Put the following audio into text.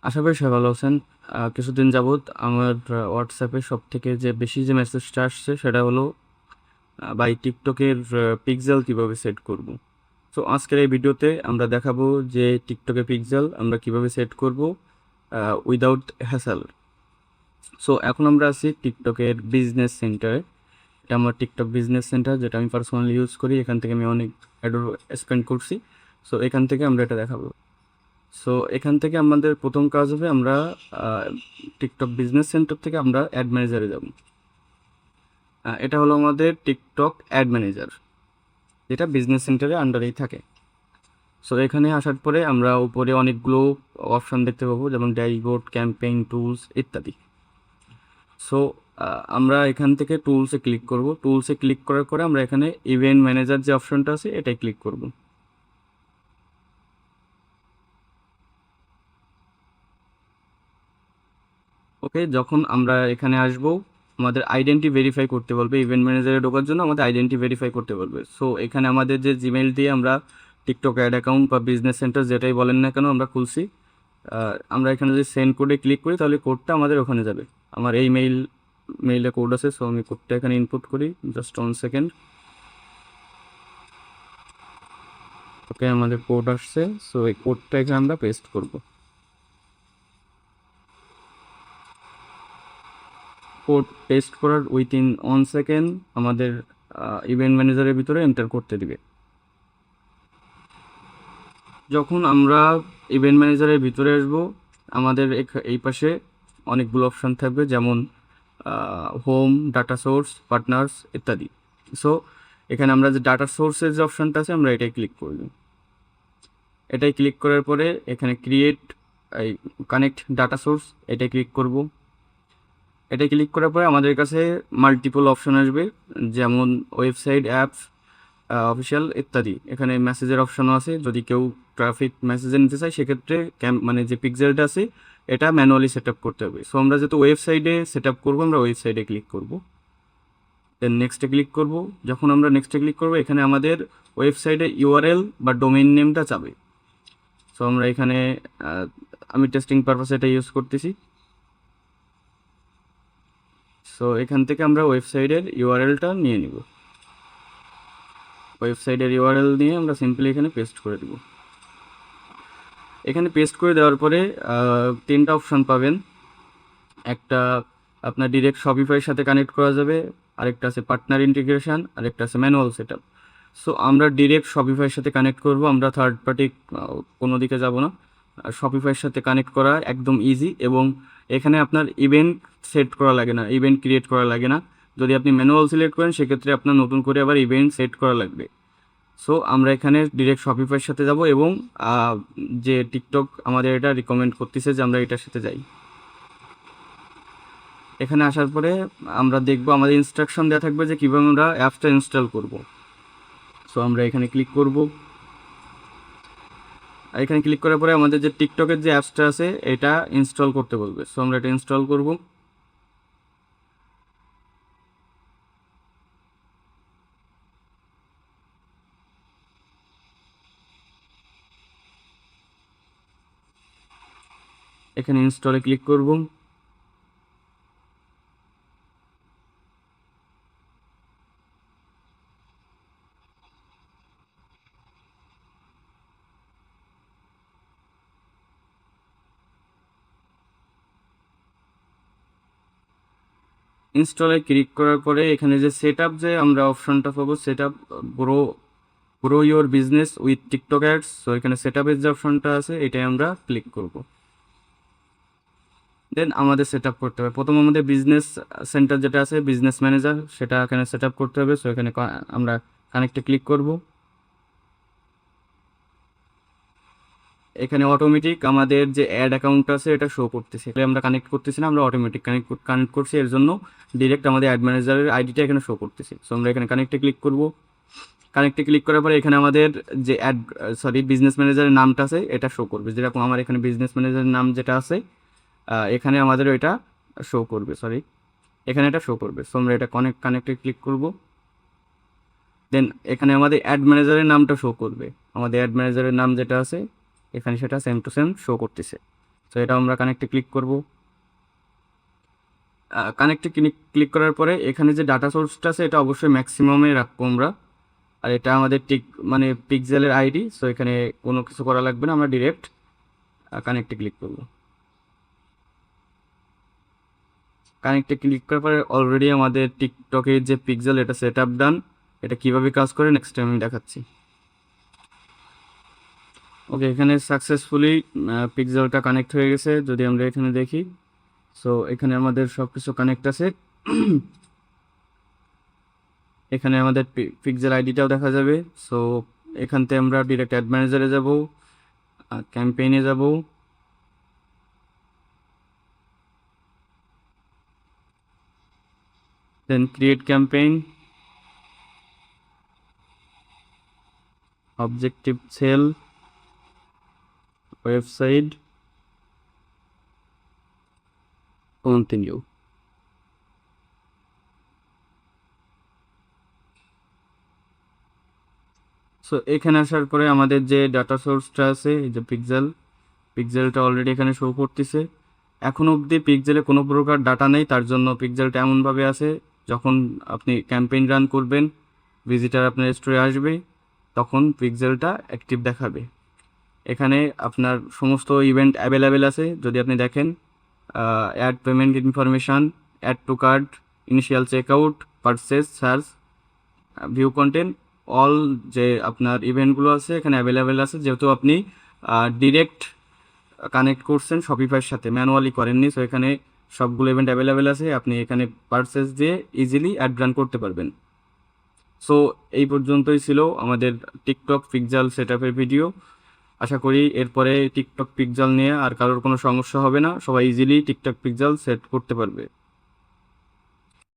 আশা করি সবাই ভালো আছেন। কিছুদিন যাবৎ আমার হোয়াটসঅ্যাপে সবথেকে যে বেশি যে মেসেজটা আসছে সেটা হলো ভাই টিকটকের পিক্সেল কিভাবে সেট করব। সো আজকের এই ভিডিওতে আমরা দেখাবো যে টিকটকে পিক্সেল আমরা কিভাবে সেট করব উইদাউট হ্যাসেল। সো এখন আমরা আছি টিকটকের বিজনেস সেন্টারে। এটা আমার টিকটক বিজনেস সেন্টার, যেটা আমি পার্সোনালি ইউজ করি। এখান থেকে আমি অনেক অ্যাডো স্পেন্ড করছি। সো এখান থেকে আমরা এটা দেখাবো। সো এখান থেকে আমাদের প্রথম কাজ হবে, আমরা টিকটক বিজনেস সেন্টার থেকে আমরা অ্যাড ম্যানেজারে যাব। এটা হলো আমাদের টিকটক অ্যাড ম্যানেজার, যেটা বিজনেস সেন্টারের আন্ডারেই থাকে। সো এখানে আসার পরে আমরা উপরে অনেকগুলো অপশান দেখতে পাবো, যেমন ড্যাশবোর্ড, ক্যাম্পেইন, টুলস ইত্যাদি। সো আমরা এখান থেকে টুলসে ক্লিক করব। টুলসে ক্লিক করার পরে আমরা এখানে ইভেন্ট ম্যানেজার যে অপশনটা আছে এটাই ক্লিক করব। ওকে, যখন আমরা এখানে আসব আমাদের আইডেন্টি ভেরিফাই করতে বলবে। ইভেন্ট ম্যানেজারে ঢোকার জন্য আমাদের আইডেন্টি ভেরিফাই করতে বলবে। সো এখানে আমাদের যে জিমেইল দিয়ে আমরা টিকটক অ্যাড অ্যাকাউন্ট বা বিজনেস সেন্টার যেটাই বলেন না কেন আমরা খুলছি, আমরা এখানে যদি সেন্ড কোডে ক্লিক করি তাহলে কোডটা আমাদের ওখানে যাবে। আমার এই মেইলে কোড আছে, সো আমি কোডটা এখানে ইনপুট করি। Just 1 second. ওকে, আমাদের কোড আসছে। সো এই কোডটা এখানে আমরা পেস্ট করব। কোড পেস্ট করার উইথিন 1 সেকেন্ড আমাদের ইভেন্ট ম্যানেজারের ভিতরে এন্টার করতে দিবে। যখন আমরা ইভেন্ট ম্যানেজারের ভিতরে আসব, আমাদের এই পাশে অনেকগুলো অপশান থাকবে, যেমন হোম, ডাটা সোর্স, পার্টনার্স ইত্যাদি। সো এখানে আমরা যে ডাটা সোর্সের যে অপশানটা আছে আমরা এটাই ক্লিক করব। এটাই ক্লিক করার পরে এখানে ক্রিয়েট এই কানেক্ট ডাটা সোর্স এটাই ক্লিক করব। এটা ক্লিক করার পরে আমাদের কাছে মাল্টিপল অপশন আসবে, যেমন ওয়েবসাইট, অ্যাপস, অফিসিয়াল ইত্যাদি। এখানে মেসেজের অপশনও আছে, যদি কেউ ট্রাফিক মেসেজে নিতে চায় সেক্ষেত্রে মানে যে পিক্সেলটা আছে এটা ম্যানুয়ালি সেট আপ করতে হবে। সো আমরা যেহেতু ওয়েবসাইটে সেট আপ করবো, আমরা ওয়েবসাইটে ক্লিক করব। দেন নেক্সটে ক্লিক করব। যখন আমরা নেক্সটে ক্লিক করব এখানে আমাদের ওয়েবসাইটে ইউআরএল বা ডোমেইন নেমটা চাবে। সো আমরা এখানে আমি টেস্টিং পারপাসে এটা ইউজ করতেছি। সো এখান থেকে আমরা ওয়েবসাইটের ইউআরএলটা নিয়ে নিব। ওয়েবসাইটের ইউআরএল নিয়ে আমরা সিম্পলি এখানে পেস্ট করে দেব। এখানে পেস্ট করে দেওয়ার পরে 3টা অপশান পাবেন। একটা আপনার ডিরেক্ট শপিফাইয়ের সাথে কানেক্ট করা যাবে, আরেকটা আছে পার্টনার ইন্টিগ্রেশন, আরেকটা আছে ম্যানুয়াল সেট আপ। সো আমরা ডিরেক্ট শপিফাইয়ের সাথে কানেক্ট করব, আমরা থার্ড পার্টি কোনো দিকে যাব না। শপিফাইয়ের সাথে কানেক্ট করা একদম ইজি, এবং এখানে আপনার ইভেন্ট সেট করা লাগে না, ইভেন্ট ক্রিয়েট করা লাগে না। যদি আপনি ম্যানুয়াল সিলেক্ট করেন সেক্ষেত্রে আপনার নতুন করে আবার ইভেন্ট সেট করা লাগবে। সো আমরা এখানে ডিরেক্ট শপিফাইয়ের সাথে যাব, এবং যে টিকটক আমাদের এটা রিকমেন্ড করতেছে যে আমরা এটার সাথে যাই। এখানে আসার পরে আমরা দেখব আমাদের ইনস্ট্রাকশন দেওয়া থাকবে যে কীভাবে আমরা অ্যাপসটা ইনস্টল করব। সো আমরা এখানে ক্লিক করব। এখানে ক্লিক করার পরে আমাদের যে টিকটকের যে অ্যাপসটা আছে এটা ইনস্টল করতে বলবে। সো আমরা এটা ইনস্টল করব। এখানে ইনস্টলে ক্লিক করব। ইনস্টলে ক্লিক করার পরে এখানে যে সেট আপ যে আমরা অপশনটা পাবো, set up grow grow your business with TikTok ads. So এখানে সেট আপের যে অপশনটা আছে এটাই আমরা ক্লিক করব। দেন আমাদের সেট আপ করতে হবে। প্রথম আমাদের বিজনেস সেন্টার যেটা আছে, বিজনেস ম্যানেজার, সেটা এখানে সেট আপ করতে হবে। সো এখানে আমরা কানেক্টে ক্লিক করব। এখানে অটোমেটিক আমাদের যে অ্যাড অ্যাকাউন্ট আছে এটা শো করতেছে, আমরা কানেক্ট করতেছি না, আমরা অটোমেটিক কানেক্ট করছি। এর জন্য ডিরেক্ট আমাদের অ্যাড ম্যানেজারের আইডিটা এখানে শো করতেছে। সো আমরা এখানে কানেক্টে ক্লিক করব। কানেক্টে ক্লিক করার পরে এখানে আমাদের যে বিজনেস ম্যানেজারের নামটা আছে এটা শো করবে। যেরকম আমার এখানে বিজনেস ম্যানেজারের নাম যেটা আছে এখানে আমাদের ওইটা শো করবে, এখানে এটা শো করবে। সো আমরা এটা কানেক্টে ক্লিক করব। দেন এখানে আমাদের অ্যাড ম্যানেজারের নামটা শো করবে। আমাদের অ্যাড ম্যানেজারের নাম যেটা আছে এখানে সেটা সেম টু সেম শো করতেছে। তো এটা আমরা কানেক্টে ক্লিক করব। কানেক্টে ক্লিক করার পরে এখানে যে ডাটা সোর্সটা আছে এটা অবশ্যই ম্যাক্সিমামে রাখবো আমরা। আর এটা আমাদের মানে পিক্সেলের আইডি, সো এখানে কোনো কিছু করা লাগবে না, আমরা ডিরেক্ট কানেক্টে ক্লিক করব। কানেক্টে ক্লিক করার পরে অলরেডি আমাদের টিকটকের যে পিক্সেল এটা সেট আপ ডান। এটা কীভাবে কাজ করে নেক্সট টাইম আমি দেখাচ্ছি। ওকে, এখানে সাকসেসফুলি পিক্সেলটা কানেক্ট হয়ে গেছে। যদি আমরা এখানে দেখি, সো এখানে আমাদের সব কিছু কানেক্ট আছে। এখানে আমাদের পিক্সেল আইডিটাও দেখা যাবে। সো এখান থেকে আমরা ডিরেক্ট অ্যাড ম্যানেজারে যাব, ক্যাম্পেইনে যাব, then create campaign, objective sale, website, continue. So এখানে আসার পরে আমাদের যে ডাটা সোর্সটা আছে, এই যে পিক্সেলটা অলরেডি এখানে শো করতেছে। এখন অবধি পিক্সেলে কোনো প্রকার ডাটা নেই, তার জন্য পিক্সেলটা এমনভাবে আছে যখন আপনি ক্যাম্পেইন রান করবেন, ভিজিটার আপনার স্টোরে আসবে, তখন পিক্সেলটা অ্যাক্টিভ দেখাবে। এখানে আপনার সমস্ত ইভেন্ট অ্যাভেলেবেল আছে। যদি আপনি দেখেন, add payment information, add to cart, initial checkout, purchase, search, view content, all যে আপনার ইভেন্টগুলো আছে এখানে অ্যাভেলেবেল আছে। যেহেতু আপনি ডিরেক্ট কানেক্ট করছেন শপিফাইয়ের সাথে, ম্যানুয়ালি করেননি, সো এখানে সবগুলো ইভেন্ট অ্যাভেলেবেল আছে। আপনি এখানে পারচেস দিয়ে ইজিলি অ্যাড রান করতে পারবেন। সো এই পর্যন্তই ছিল আমাদের টিকটক পিক্সেল সেটআপের ভিডিও। আশা করি এরপরে টিকটক পিক্সেল নিয়ে আর কারোর কোনো সমস্যা হবে না, সবাই ইজিলি টিকটক পিক্সেল সেট করতে পারবে।